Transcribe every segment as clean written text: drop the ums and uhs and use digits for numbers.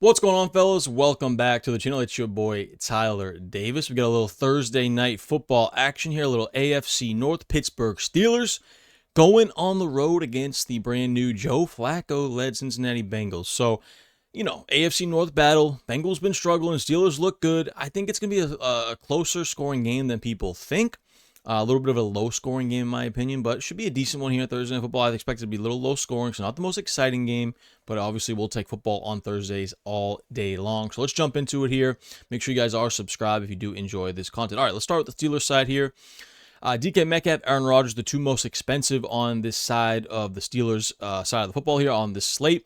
What's going on, fellas? Welcome back to the channel. It's your boy Tyler Davis. We got a little Thursday night football action here, a little AFC North. Pittsburgh Steelers going on the road against the brand new Joe Flacco-led Cincinnati Bengals. So, AFC North battle. Bengals been struggling. Steelers look good. I think it's going to be a closer scoring game than people think. A little bit of a low-scoring game, in my opinion, but it should be a decent one here. Thursday Night Football, I expect it to be a little low-scoring, so not the most exciting game, but obviously we'll take football on Thursdays all day long. So let's jump into it here. Make sure you guys are subscribed if you do enjoy this content. All right, let's start with the Steelers side here. DK Metcalf, Aaron Rodgers, the two most expensive on this side of the Steelers side of the football here on this slate.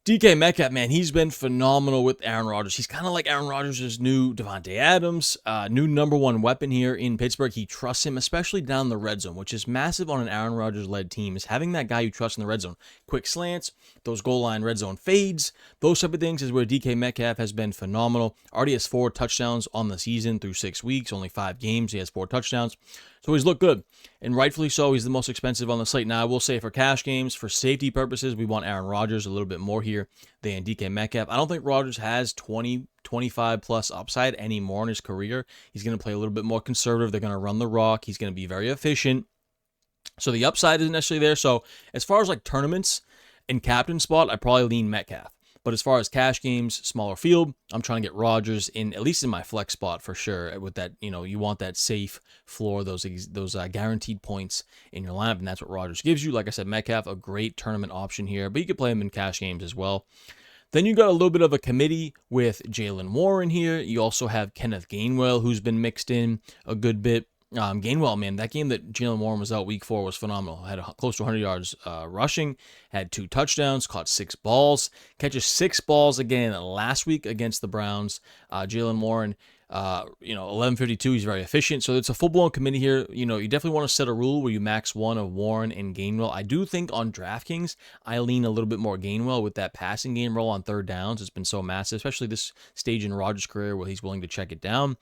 DK Metcalf, man, he's been phenomenal with Aaron Rodgers. He's kind of like Aaron Rodgers' new Devontae Adams, new number one weapon here in Pittsburgh. He trusts him, especially down the red zone, which is massive on an Aaron Rodgers-led team, is having that guy you trust in the red zone. Quick slants, those goal line red zone fades, those type of things is where DK Metcalf has been phenomenal. Already has 4 touchdowns on the season through 6 weeks, only 5 games. He has 4 touchdowns. So he's looked good, and rightfully so. He's the most expensive on the slate. Now, I will say for cash games, for safety purposes, we want Aaron Rodgers a little bit more here than DK Metcalf. I don't think Rodgers has 20, 25 plus upside anymore in his career. He's going to play a little bit more conservative. They're going to run the rock. He's going to be very efficient. So the upside isn't necessarily there. So as far as like tournaments and captain spot, I probably lean Metcalf. But as far as cash games, smaller field, I'm trying to get Rodgers in, at least in my flex spot for sure. With that, you want that safe floor, those guaranteed points in your lineup, and that's what Rodgers gives you. Like I said, Metcalf, a great tournament option here, but you could play him in cash games as well. Then you got a little bit of a committee with Jaylen Warren here. You also have Kenneth Gainwell, who's been mixed in a good bit. Gainwell, man, that game that Jaylen Warren was out week 4 was phenomenal. Had close to 100 yards rushing, had 2 touchdowns, caught 6 balls, catches 6 balls again last week against the Browns. Jaylen Warren, 1152, he's very efficient. So it's a full-blown committee here. You definitely want to set a rule where you max one of Warren and Gainwell. I do think on DraftKings, I lean a little bit more Gainwell with that passing game role on third downs. It's been so massive, especially this stage in Rodgers' career where he's willing to check it down.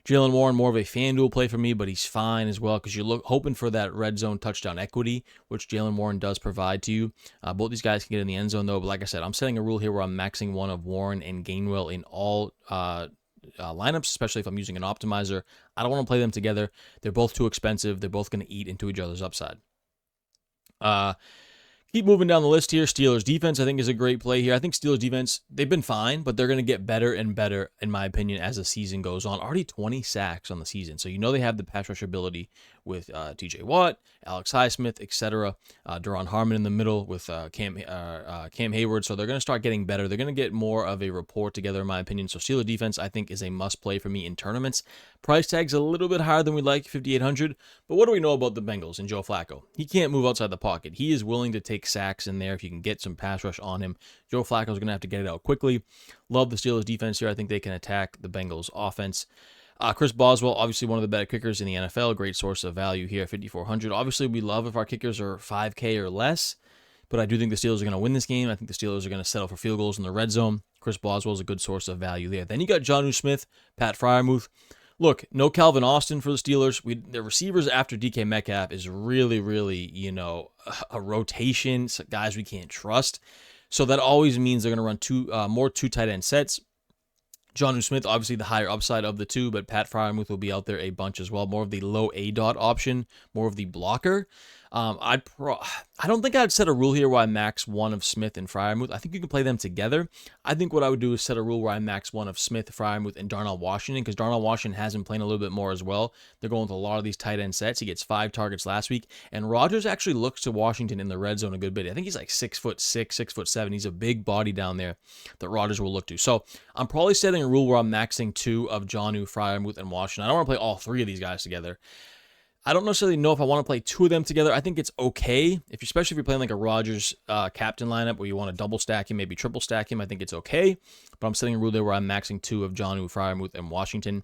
Jaylen Warren, more of a FanDuel play for me, but he's fine as well because you're hoping for that red zone touchdown equity, which Jaylen Warren does provide to you. Both these guys can get in the end zone, though. But like I said, I'm setting a rule here where I'm maxing one of Warren and Gainwell in all lineups, especially if I'm using an optimizer. I don't want to play them together. They're both too expensive. They're both going to eat into each other's upside. Keep moving down the list here. Steelers defense, I think, is a great play here. I think Steelers defense, they've been fine, but they're going to get better and better, in my opinion, as the season goes on. Already 20 sacks on the season. So they have the pass rush ability with TJ Watt, Alex Highsmith, etc. Duron Harmon in the middle with Cam Hayward. So they're going to start getting better. They're going to get more of a rapport together, in my opinion. So Steelers defense, I think, is a must play for me in tournaments. Price tag's a little bit higher than we like, 5,800. But what do we know about the Bengals and Joe Flacco? He can't move outside the pocket. He is willing to take sacks in there if you can get some pass rush on him. Joe Flacco's going to have to get it out quickly. Love the Steelers defense here. I think they can attack the Bengals offense. Chris Boswell, obviously one of the better kickers in the NFL. Great source of value here, 5,400. Obviously, we love if our kickers are 5K or less, but I do think the Steelers are going to win this game. I think the Steelers are going to settle for field goals in the red zone. Chris Boswell is a good source of value there. Then you got Jonnu Smith, Pat Freiermuth. Look, no Calvin Austin for the Steelers. The receivers after DK Metcalf is really, really, a rotation, guys we can't trust. So that always means they're going to run more two tight end sets. Jonnu Smith, obviously the higher upside of the two, but Pat Freiermuth will be out there a bunch as well. More of the low A-dot option, more of the blocker. I don't think I'd set a rule here where I max one of Smith and Freiermuth. I think you can play them together. I think what I would do is set a rule where I max one of Smith, Freiermuth, and Darnell Washington, because Darnell Washington has been playing a little bit more as well. They're going with a lot of these tight end sets. He gets 5 targets last week, and Rodgers actually looks to Washington in the red zone a good bit. I think he's like 6'6", 6'7". He's a big body down there that Rodgers will look to. So I'm probably setting a rule where I'm maxing 2 of Jonnu, Freiermuth, and Washington. I don't want to play all 3 of these guys together. I don't necessarily know if I want to play 2 of them together. I think it's okay, especially if you're playing like a Rodgers captain lineup where you want to double stack him, maybe triple stack him. I think it's okay, but I'm setting a rule there where I'm maxing 2 of Jonnu, Freiermuth, and Washington.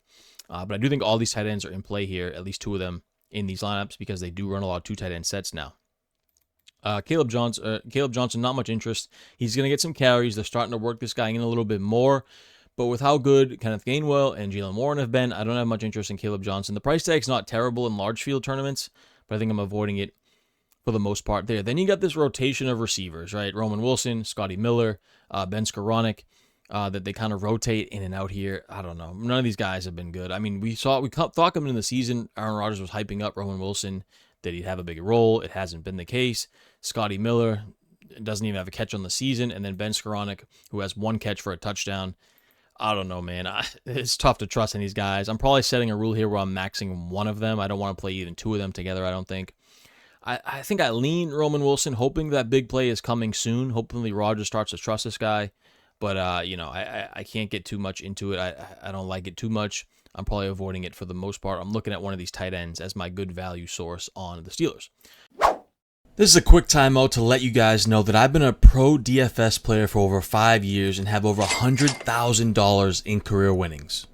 But I do think all these tight ends are in play here, at least 2 of them in these lineups, because they do run a lot of 2 tight end sets now. Caleb Johnson, not much interest. He's going to get some carries. They're starting to work this guy in a little bit more. But with how good Kenneth Gainwell and Jaylen Warren have been, I don't have much interest in Caleb Johnson. The price tag's not terrible in large field tournaments, but I think I'm avoiding it for the most part there. Then you got this rotation of receivers, right? Roman Wilson, Scotty Miller, Ben Skoranek. that they kind of rotate in and out here. I don't know. None of these guys have been good. I mean, we thought coming in the season, Aaron Rodgers was hyping up Roman Wilson, that he'd have a bigger role. It hasn't been the case. Scotty Miller doesn't even have a catch on the season. And then Ben Skoranek, who has one catch for a touchdown. I don't know, man. It's tough to trust in these guys. I'm probably setting a rule here where I'm maxing one of them. I don't want to play even two of them together, I don't think. I think I lean Roman Wilson, hoping that big play is coming soon. Hopefully Rodgers starts to trust this guy. But, I can't get too much into it. I don't like it too much. I'm probably avoiding it for the most part. I'm looking at one of these tight ends as my good value source on the Steelers. This is a quick timeout to let you guys know that I've been a pro DFS player for over 5 years and have over $100,000 in career winnings.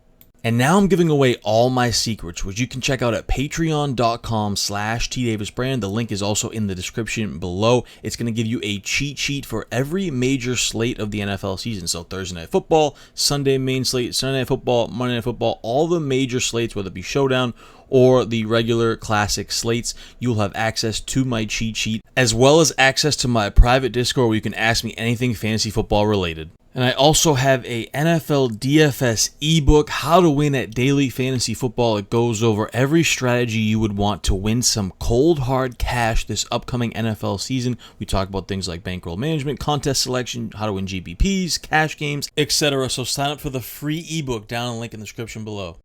And now I'm giving away all my secrets, which you can check out at patreon.com/tdavisbrand. The link is also in the description below. It's going to give you a cheat sheet for every major slate of the NFL season. So Thursday Night Football, Sunday main slate, Sunday Night Football, Monday Night Football, all the major slates, whether it be Showdown or the regular classic slates, you'll have access to my cheat sheet, as well as access to my private Discord where you can ask me anything fantasy football related. And I also have a NFL DFS ebook, How to Win at Daily Fantasy Football. It goes over every strategy you would want to win some cold hard cash this upcoming NFL season. We talk about things like bankroll management, contest selection, how to win GPPs, cash games, etc. So sign up for the free ebook down in the link in the description below.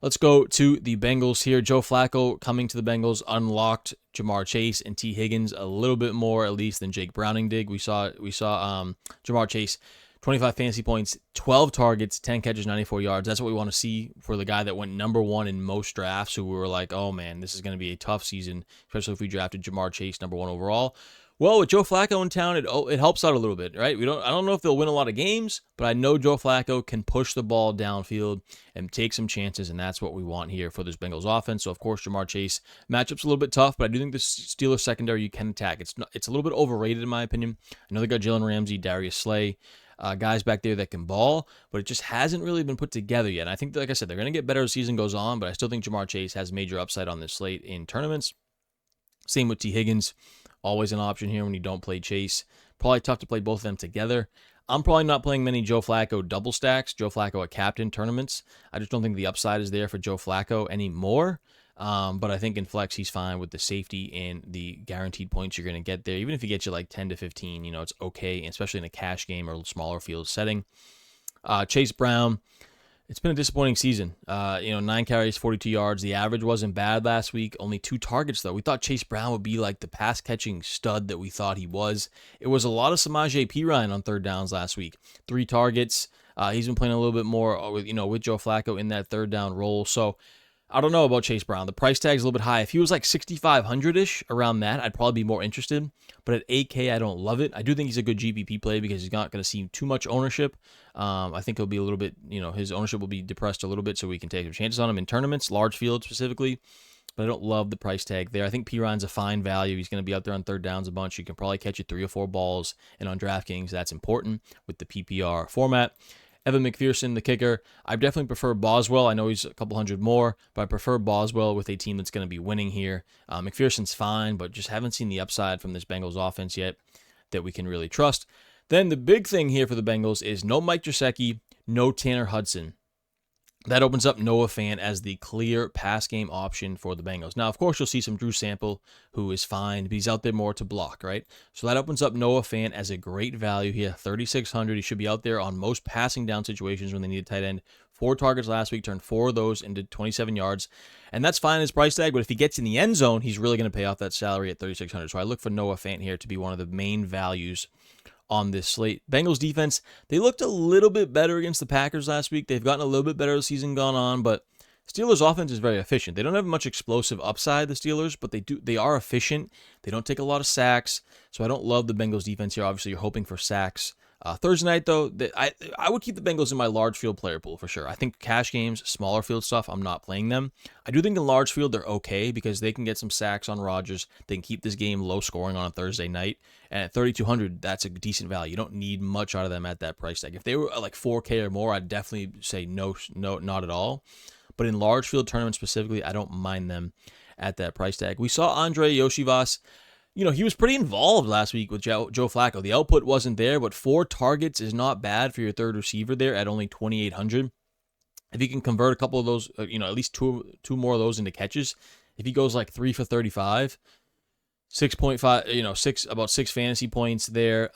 Let's go to the Bengals here. Joe Flacco coming to the Bengals unlocked Jamar Chase and T. Higgins a little bit more, at least, than Jake Browning did. We saw Jamar Chase, 25 fantasy points, 12 targets, 10 catches, 94 yards. That's what we want to see for the guy that went number one in most drafts, who we were like, oh man, this is going to be a tough season, especially if we drafted Jamar Chase number one overall. Well, with Joe Flacco in town, it helps out a little bit, right? I don't know if they'll win a lot of games, but I know Joe Flacco can push the ball downfield and take some chances, and that's what we want here for this Bengals offense. So, of course, Jamar Chase matchup's a little bit tough, but I do think the Steelers secondary you can attack. It's a little bit overrated in my opinion. I know they got Jalen Ramsey, Darius Slay, guys back there that can ball, but it just hasn't really been put together yet. And I think, like I said, they're going to get better as the season goes on, but I still think Jamar Chase has major upside on this slate in tournaments. Same with T. Higgins. Always an option here when you don't play Chase. Probably tough to play both of them together. I'm probably not playing many Joe Flacco double stacks, Joe Flacco at captain tournaments. I just don't think the upside is there for Joe Flacco anymore. But I think in flex, he's fine with the safety and the guaranteed points you're going to get there. Even if he gets you like 10 to 15, it's okay, especially in a cash game or smaller field setting. Chase Brown. It's been a disappointing season. 9 carries, 42 yards. The average wasn't bad last week. Only 2 targets, though. We thought Chase Brown would be like the pass-catching stud that we thought he was. It was a lot of Samaje Perine on third downs last week. 3 targets. He's been playing a little bit more with Joe Flacco in that third down role. So I don't know about Chase Brown. The price tag is a little bit high. If he was like 6,500-ish around that, I'd probably be more interested. But at 8K, I don't love it. I do think he's a good GPP play because he's not going to see too much ownership. I think he'll be a little bit, his ownership will be depressed a little bit, so we can take some chances on him in tournaments, large fields specifically. But I don't love the price tag there. I think Perine's a fine value. He's going to be out there on third downs a bunch. You can probably catch you 3 or 4 balls. And on DraftKings, that's important with the PPR format. Evan McPherson, the kicker. I definitely prefer Boswell. I know he's a couple hundred more, but I prefer Boswell with a team that's going to be winning here. McPherson's fine, but just haven't seen the upside from this Bengals offense yet that we can really trust. Then the big thing here for the Bengals is no Mike Gesicki, no Tanner Hudson. That opens up Noah Fant as the clear pass game option for the Bengals. Now, of course, you'll see some Drew Sample, who is fine, but he's out there more to block, right? So that opens up Noah Fant as a great value here, 3,600. He should be out there on most passing down situations when they need a tight end. 4 targets last week, turned 4 of those into 27 yards. And that's fine as price tag, but if he gets in the end zone, he's really going to pay off that salary at 3,600. So I look for Noah Fant here to be one of the main values on this slate. Bengals defense, they looked a little bit better against the Packers last week. They've gotten a little bit better as the season gone on, but Steelers offense is very efficient. They don't have much explosive upside, the Steelers, but they are efficient. They don't take a lot of sacks, so I don't love the Bengals defense here. Obviously, you're hoping for sacks. Thursday night, though, I would keep the Bengals in my large field player pool for sure. I think cash games, smaller field stuff, I'm not playing them. I do think in large field they're okay because they can get some sacks on Rodgers. They can keep this game low scoring on a Thursday night. And at 3,200, that's a decent value. You don't need much out of them at that price tag. If they were like 4K or more, I'd definitely say no, not at all. But in large field tournaments specifically, I don't mind them at that price tag. We saw Andre Yoshivas he was pretty involved last week with Joe Flacco. The output wasn't there, but 4 targets is not bad for your third receiver there at only 2,800. If he can convert a couple of those, at least two more of those into catches, if he goes like 3 for 35, 6.5, about 6 fantasy points there.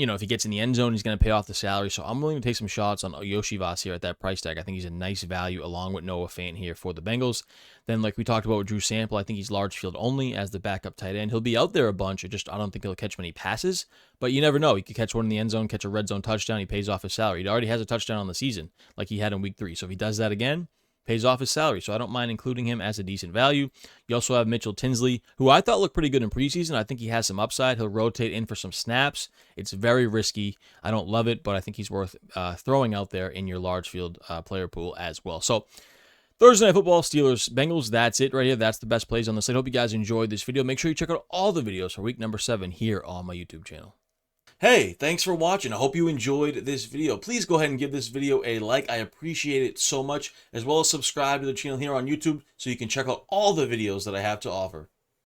If he gets in the end zone, he's going to pay off the salary. So I'm willing to take some shots on Yoshivas here at that price tag. I think he's a nice value along with Noah Fant here for the Bengals. Then, like we talked about with Drew Sample, I think he's large field only as the backup tight end. He'll be out there a bunch. I don't think he'll catch many passes, but you never know. He could catch one in the end zone, catch a red zone touchdown. He pays off his salary. He already has a touchdown on the season like he had in week 3. So if he does that again, pays off his salary. So I don't mind including him as a decent value. You also have Mitchell Tinsley, who I thought looked pretty good in preseason. I think he has some upside. He'll rotate in for some snaps. It's very risky. I don't love it, but I think he's worth throwing out there in your large field player pool as well. So Thursday Night Football, Steelers, Bengals, that's it right here. That's the best plays on the site. Hope you guys enjoyed this video. Make sure you check out all the videos for week number 7 here on my YouTube channel. Hey, thanks for watching. I hope you enjoyed this video. Please go ahead and give this video a like. I appreciate it so much, as well as subscribe to the channel here on YouTube so you can check out all the videos that I have to offer.